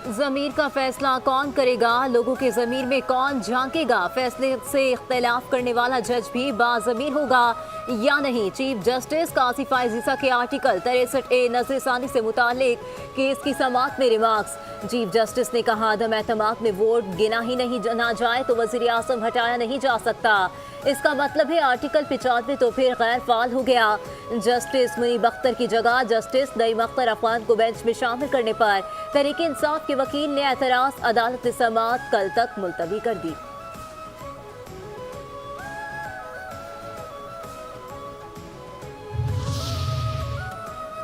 ज़मीर का फैसला कौन करेगा, लोगों के ज़मीर में कौन झांकेगा, फैसले से इख्तिलाफ करने वाला जज भी बाज़मीर होगा या नहीं। चीफ जस्टिस कासिफ ईसा के आर्टिकल 63A नज़रसानी से मुतालिक केस की समाअत में रिमार्क्स। चीफ जस्टिस ने कहा, अदम एतमाद में वोट गिना ही नहीं ना जाए तो वज़ीर आज़म हटाया नहीं जा सकता। इसका मतलब है आर्टिकल 95 तो फिर गैर फाल हो गया। जस्टिस मुनीब अख्तर की जगह जस्टिस नईम अख्तर अफगान को बेंच में शामिल करने पर तहरीक इंसाफ के वकील ने एतराज़ अदालत ने समाअत कल तक मुलतवी कर दी।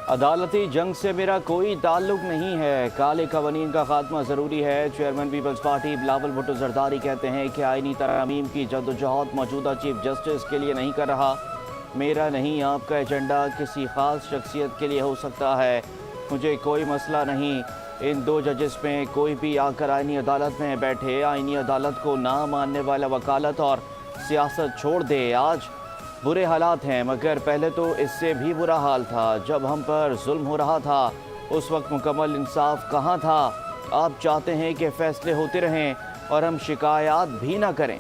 अदालती जंग से मेरा कोई ताल्लुक नहीं है, काले कवानीन का खात्मा ज़रूरी है। Chairman people's party Bilawal Bhutto Zardari कहते हैं कि आईनी तरमीम की जद्दोजहद मौजूदा चीफ जस्टिस के लिए नहीं कर रहा। मेरा नहीं, आपका एजेंडा किसी ख़ास शख्सियत के लिए हो सकता है। मुझे कोई मसला नहीं। इन दो जजेस में कोई भी आकर आईनी अदालत में बैठे, आईनी अदालत को ना मानने वाला वकालत और सियासत छोड़ दे। आज बुरे हालात हैं, मगर पहले तो इससे भी बुरा हाल था जब हम पर जुल्म हो रहा था। उस वक्त मुकम्मल इंसाफ कहाँ था। आप चाहते हैं कि फ़ैसले होते रहें और हम शिकायत भी ना करें।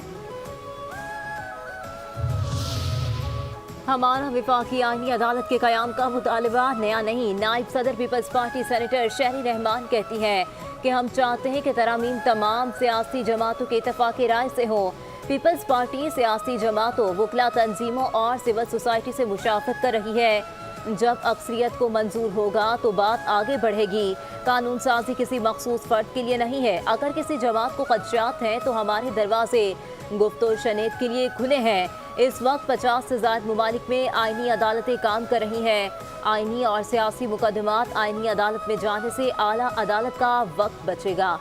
हमारा विफाकी आईनी अदालत के क़याम का मुतालबा नया नहीं। नायब सदर पीपल्स पार्टी सेनेटर शहरी रहमान कहती हैं कि हम चाहते हैं कि तरामीम तमाम सियासी जमातों के इत्तेफाक राय से हो। पीपल्स पार्टी सियासी जमातों, वकला तंजीमों और सिविल सोसाइटी से मुशावरत कर रही है। जब अक्सरियत को मंजूर होगा तो बात आगे बढ़ेगी। कानून साजी किसी मखसूस फ़र्द के लिए नहीं है। अगर किसी जमात को खदशात हैं तो हमारे दरवाजे गुफ्तो शनेद के लिए खुले हैं। इस वक्त 50 से ज़ायद ममालिक में आईनी अदालतें काम कर रही हैं। आईनी और सियासी मुकदमात आईनी अदालत में जाने से आला अदालत का वक्त बचेगा।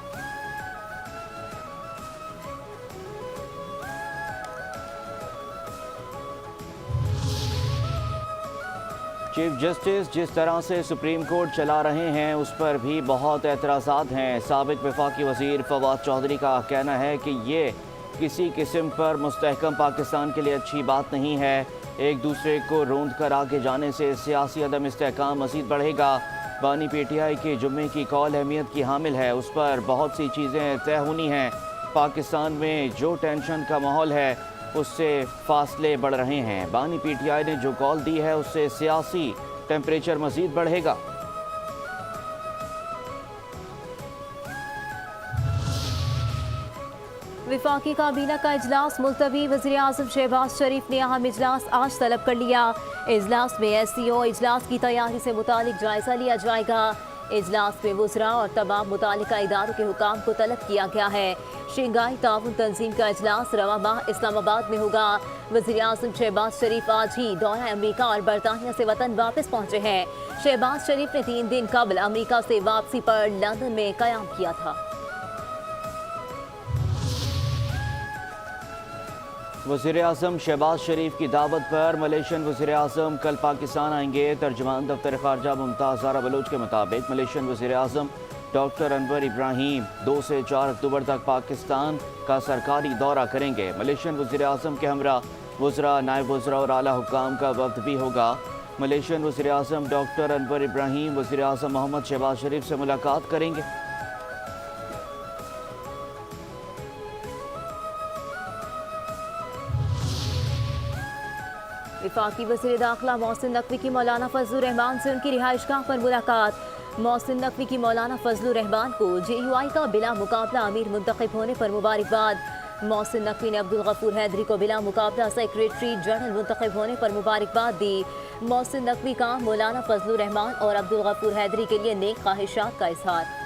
चीफ जस्टिस जिस तरह से सुप्रीम कोर्ट चला रहे हैं उस पर भी बहुत एतराज़ात हैं। साबिक वफाकी वज़ीर फवाद चौधरी का कहना है कि ये किसी किस्म पर मुस्तहकम पाकिस्तान के लिए अच्छी बात नहीं है। एक दूसरे को रोंद कर आगे जाने से सियासी अदम इस्तेहकाम मज़ीद बढ़ेगा। बानी PTI के जुम्मे की कॉल अहमियत की हामिल है, उस पर बहुत सी चीज़ें तय होनी हैं। पाकिस्तान में जो टेंशन का माहौल है उससे फासले बढ़ रहे हैं। बानी PTI ने जो कॉल दी है उससे सियासी टेम्परेचर मज़ीद बढ़ेगा। विफाकी काबीना का इजलास मुलतवी। वज़ीर आज़म शहबाज शरीफ ने अहम इजलास आज तलब कर लिया। इजलास में SCO इजलास की तैयारी से मुतालिक जायज़ा लिया जाएगा। इजलास में वज़रा और तमाम मुतालिका इदारों के हुकाम को तलब किया गया है। शंघाई ताउन तंजीम का इजलास रवा माह इस्लामाबाद में होगा। वज़ीर आज़म शहबाज शरीफ आज ही दौरा अमरीका और बरतानिया से वतन वापस पहुँचे हैं। शहबाज शरीफ ने 3 दिन कबल अमरीका से वापसी पर लंदन में क़याम किया था। वज़ीर आज़म शहबाज शरीफ की दावत पर मलेशियन वज़ीर आज़म कल पाकिस्तान आएंगे। तर्जुमान दफ्तर ख़ारजा मुमताज़ ज़ारा बलोच के मुताबिक मलेशियन वज़ीर आज़म डॉक्टर अनवर इब्राहीम 2 से 4 अक्टूबर तक पाकिस्तान का सरकारी दौरा करेंगे। मलेशियन वज़ीर आज़म के हमरा वज़रा, नायब वज़रा और आला हुक्काम का वफ़द भी होगा। मलेशियन वज़ीर आज़म डॉक्टर अनवर इब्राहीम वज़ीर आज़म मोहम्मद शहबाज शरीफ से मुलाकात करेंगे। विफाकी वज़ीर दाखिला मोहसिन नकवी की मौलाना फजलुर रहमान से उनकी रिहाइशगाह पर मुलाकात। मोहसिन नकवी की मौलाना फजलुर रहमान को JUI का बिला मुकाबला अमीर मुंतखब होने पर मुबारकबाद। मोहसिन नकवी ने अब्दुल गफूर हैदरी को बिला मुकाबला सेक्रेटरी जनरल मुंतखब होने पर मुबारकबाद दी। मोहसिन नकवी का मौलाना फजलुर रहमान और अब्दुल गफूर हैदरी के लिए नेक ख्वाहिशात का इजहार।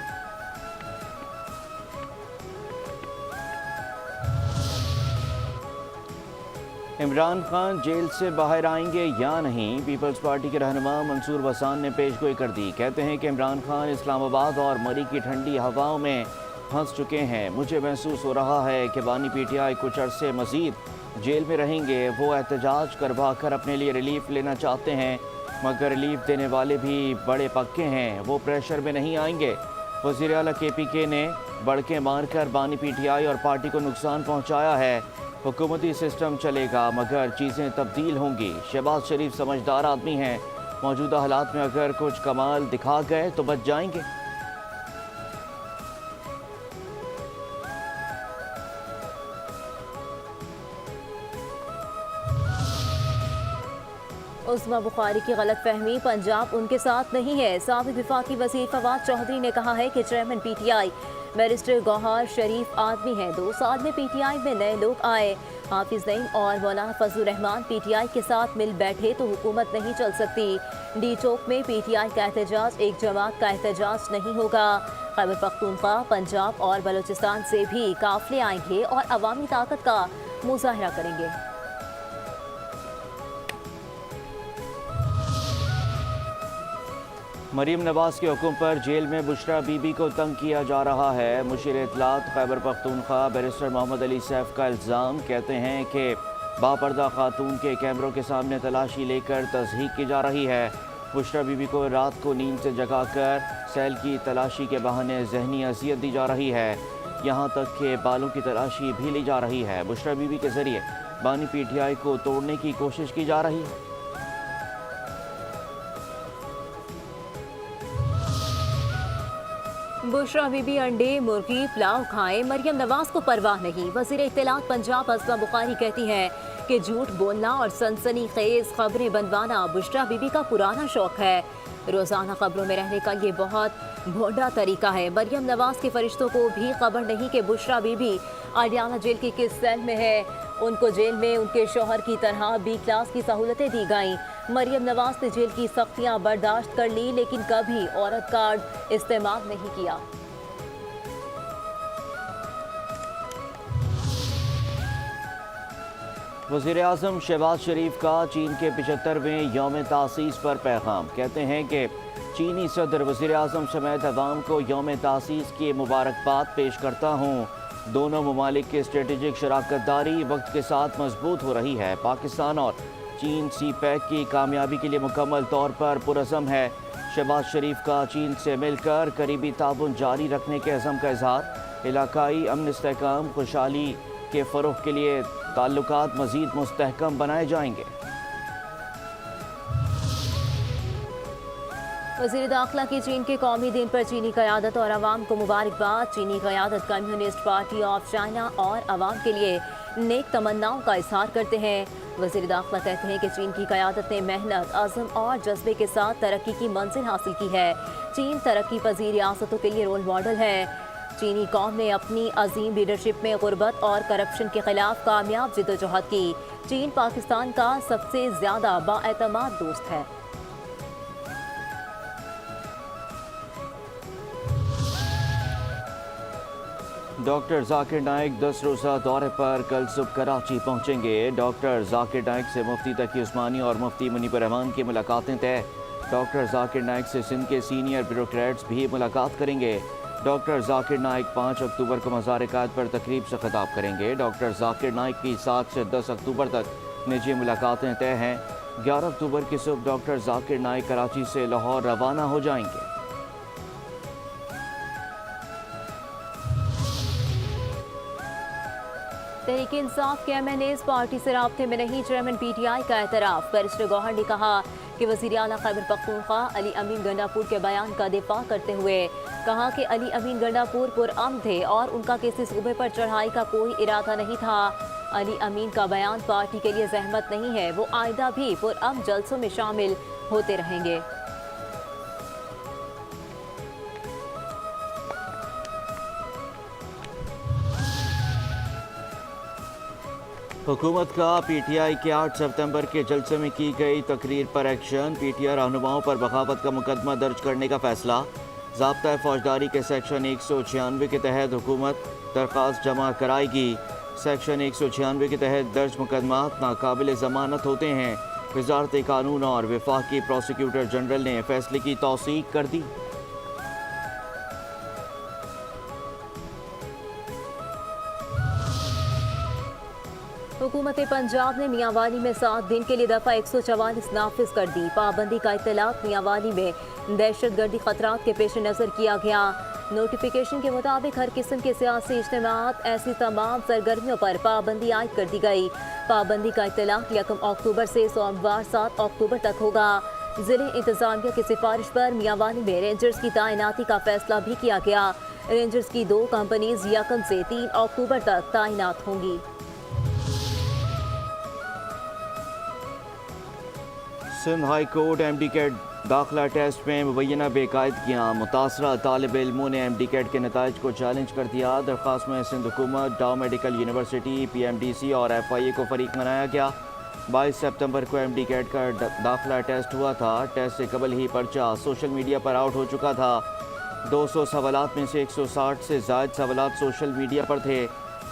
इमरान खान जेल से बाहर आएंगे या नहीं, पीपल्स पार्टी के रहनुमा मंसूर वसान ने पेशगोई कर दी। कहते हैं कि इमरान खान इस्लामाबाद और मरी की ठंडी हवाओं में फंस चुके हैं। मुझे महसूस हो रहा है कि बानी PTI कुछ अरसे मज़ीद जेल में रहेंगे। वो एहतजाज करवा कर अपने लिए रिलीफ लेना चाहते हैं, मगर रिलीफ देने वाले भी बड़े पक्के हैं, वो प्रेशर में नहीं आएंगे। वज़ीर आला KPK ने बड़के मारकर बानी PTI और पार्टी को नुकसान पहुँचाया है। हुकूमती सिस्टम चलेगा मगर चीज़ें तब्दील होंगी। शहबाज शरीफ समझदार आदमी हैं, मौजूदा हालात में अगर कुछ कमाल दिखा गए तो बच जाएंगे। उस्मा बुखारी की गलत फहमी, पंजाब उनके साथ नहीं है। साबिक वफाकी वज़ीर फवाद चौधरी ने कहा है कि चेयरमैन PTI बैरिस्टर गौहर शरीफ आदमी है। 2 साल में PTI में नए लोग आए। हाफिज नईम और मौलाना फजलुर रहमान PTI के साथ मिल बैठे तो हुकूमत नहीं चल सकती। डी चौक में PTI का एहतजाज एक जमात का एहतजाज नहीं होगा। खैबर पख्तूनख्वा, पंजाब और बलूचिस्तान से भी काफिले आएंगे और अवामी ताकत का मुजाहरा करेंगे। मरीम नवाज के हुक्म पर जेल में बुशरा बीबी को तंग किया जा रहा है। मुशीर इत्तलात खैबर पख्तूनख्वा बैरिस्टर मोहम्मद अली सैफ का इल्ज़ाम, कहते हैं कि बापर्दा खातून के कैमरों के सामने तलाशी लेकर तज़हीक की जा रही है। बुशरा बीबी को रात को नींद से जगाकर सेल की तलाशी के बहाने जहनी अजियत दी जा रही है। यहाँ तक कि बालों की तलाशी भी ली जा रही है। बुशरा बीबी के ज़रिए बानी PTI को तोड़ने की कोशिश की जा रही है। बुशरा बीबी अंडे, मुर्गी, पुलाव खाएं, मरियम नवाज को परवाह नहीं। वज़ीर इत्तलात पंजाब उस्मा बुखारी कहती हैं कि झूठ बोलना और सनसनीखेज खबरें बनवाना बुशरा बीबी का पुराना शौक है। रोज़ाना खबरों में रहने का ये बहुत भोंडा तरीका है। मरियम नवाज के फरिश्तों को भी खबर नहीं कि बुशरा बीबी आडियाला जेल की किस सेल में है। उनको जेल में उनके शौहर की तरह B क्लास की सहूलतें दी गईं। मरियम नवाज ने जेल की सख्तियां बर्दाश्त कर ली, लेकिन कभी औरत कार्ड इस्तेमाल नहीं किया। वज़ीर आज़म शहबाज शरीफ का चीन के 75वें यौम तासीस पर पैगाम, कहते हैं कि चीनी सदर वज़ीर आज़म समेत अवाम को यौम तासीस की मुबारकबाद पेश करता हूँ। दोनों ममालिक की स्ट्रेटेजिक शराकतदारी वक्त के साथ मजबूत हो रही है। पाकिस्तान और चीन CPEC की कामयाबी के लिए मुकम्मल तौर पर पुरज़म है। शहबाज शरीफ का चीन से मिलकर करीबी ताउन जारी रखने के अज़म का इज़हार। इलाकाई अमन इस्तेहकाम खुशहाली के फ़रोग़ के लिए ताल्लुकात मज़ीद मुस्तहकम बनाए जाएंगे। वज़ीर दाखिला की चीन के कौमी दिन पर चीनी क़यादत और अवाम को मुबारकबाद। चीनी क़यादत कम्युनिस्ट पार्टी ऑफ चाइना और अवाम के लिए नेक तमन्नाओं का इज़हार करते हैं। वज़ीर दाखिला कहते हैं कि चीन की क़यादत ने मेहनत, अज़म और जज्बे के साथ तरक्की की मंजिल हासिल की है। चीन तरक्की पजीर रियासतों के लिए रोल मॉडल है। चीनी कौम ने अपनी अजीम लीडरशिप में गुर्बत और करप्शन के खिलाफ कामयाब जिद्दोजहद की। चीन पाकिस्तान का सबसे ज़्यादा बाएतमाद दोस्त है। डॉक्टर जाकिर नाइक 10 रोज़ा दौरे पर कल सुबह कराची पहुंचेंगे। डॉक्टर जाकिर नाइक से मुफ्ती तकी उस्मानी और मुफ्ती मुनीब रहमान की मुलाकातें तय। डॉक्टर जाकिर नाइक से सिंध के सीनियर ब्यूरोक्रेट्स भी मुलाकात करेंगे। डॉक्टर जाकिर नाइक 5 अक्टूबर को मज़ार-ए-कायद पर तकरीब से खिताब करेंगे। डॉक्टर जाकिर नाइक की 7 से 10 अक्टूबर तक निजी मुलाकातें तय हैं। 11 अक्टूबर की सुबह डॉक्टर जाकिर नाइक कराची से लाहौर रवाना हो जाएंगे। तहरीक इंसाफ के MNAs पार्टी से राब्ते में नहीं, चेयरमैन PTI का एतराफ़। बैरिस्टर गौहर ने कहा कि वज़ीर आला खैबर पख्तूनख्वा अली अमीन गंडापुर के बयान का दिफा करते हुए कहा कि अली अमीन गंडापुर पुरअमन थे और उनका किसी सूबे पर चढ़ाई का कोई इरादा नहीं था। अली अमीन का बयान पार्टी के लिए जहमत नहीं है। वो आइंदा भी पुरअमन जलसों में शामिल होते रहेंगे। हुकूमत का PTI के 8 सितंबर के जलसे में की गई तकरीर पर एक्शन। PTI रहनुमाओं पर बगावत का मुकदमा दर्ज करने का फैसला। ज़ाब्ता फौजदारी के सेक्शन 196 के तहत हुकूमत दरख्वास्त जमा कराएगी। सेक्शन 196 के तहत दर्ज मुकदमात नाकाबिल ज़मानत होते हैं। वज़ारत कानून और वफाकी प्रोसिक्यूटर जनरल ने फैसले की तौसीक कर दी। हुकूमत पंजाब ने मियांवाली में 7 दिन के लिए दफ़ा 144 नाफिज कर दी। पाबंदी का इत्तलाक मियांवाली में दहशतगर्दी खतरात के पेश नज़र किया गया। नोटिफिकेशन के मुताबिक हर किस्म के सियासी इज्तिमात ऐसी तमाम सरगर्मियों पर पाबंदी आयद कर दी गई। पाबंदी का इत्तलाक 1 अक्टूबर से सोमवार 7 अक्टूबर तक होगा। ज़िले इंतजामिया की सिफारिश पर मियांवाली में रेंजर्स की तैनाती का फैसला भी किया गया। रेंजर्स की 2 कंपनीज 1 से 3 अक्टूबर तक तैनात होंगी। Sindh high court MD CAT दाखिला टेस्ट में मुबैना बेकायदगियाँ, मुतासरा तालिब इल्मों ने एमडी कैट के नताइज को चैलेंज कर दिया। दरख्वास्त में सिंध हुकूमत, डाउ मेडिकल यूनिवर्सिटी, PMDC और FIA को फरीक बनाया गया। 22 सितंबर को एमडी कैट का दाखिला टेस्ट हुआ था। टेस्ट से कबल ही पर्चा सोशल मीडिया पर आउट हो चुका था। 200 सवालात में से 160 से ज़ायद सवालात सोशल मीडिया पर थे।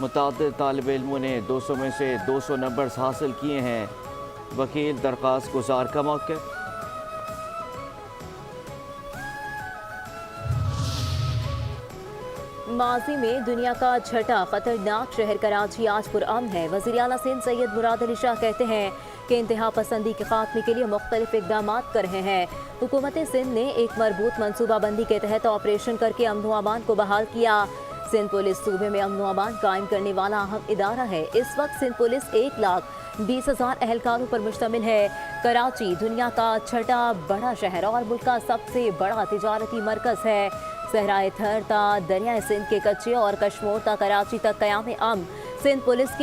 मुतादिद तालिब इल्मों ने 200 में से 200 नंबर्स हासिल किए हैं। वकील दरख्वास्त गुजार का मौक़िफ़। माजी में दुनिया का छठा खतरनाक शहर कराची आज पुरअमन है। वज़ीर आला सिंध सैयद मुराद अली शाह कहते हैं कि इंतहा पसंदी के खात्मे के लिए मुख्तलिफ इकदाम कर रहे हैं। हुकूमत सिंध ने एक मरबूत मनसूबाबंदी के तहत ऑपरेशन करके अमन व अमान को बहाल किया। सिंध पुलिस सूबे में अमन व अमान कायम करने वाला अहम इदारा है। इस वक्त सिंध पुलिस 1,20,000 एहलकारों पर मुश्तमिल है। कराची दुनिया का छठा बड़ा शहर और मुल्क का सबसे बड़ा तिजारती मरकज़ है। सहराए थर ता दरियाए सिंध के कच्चे और कश्मोर ता कराची तक क़याम अमन सिंध पुलिस की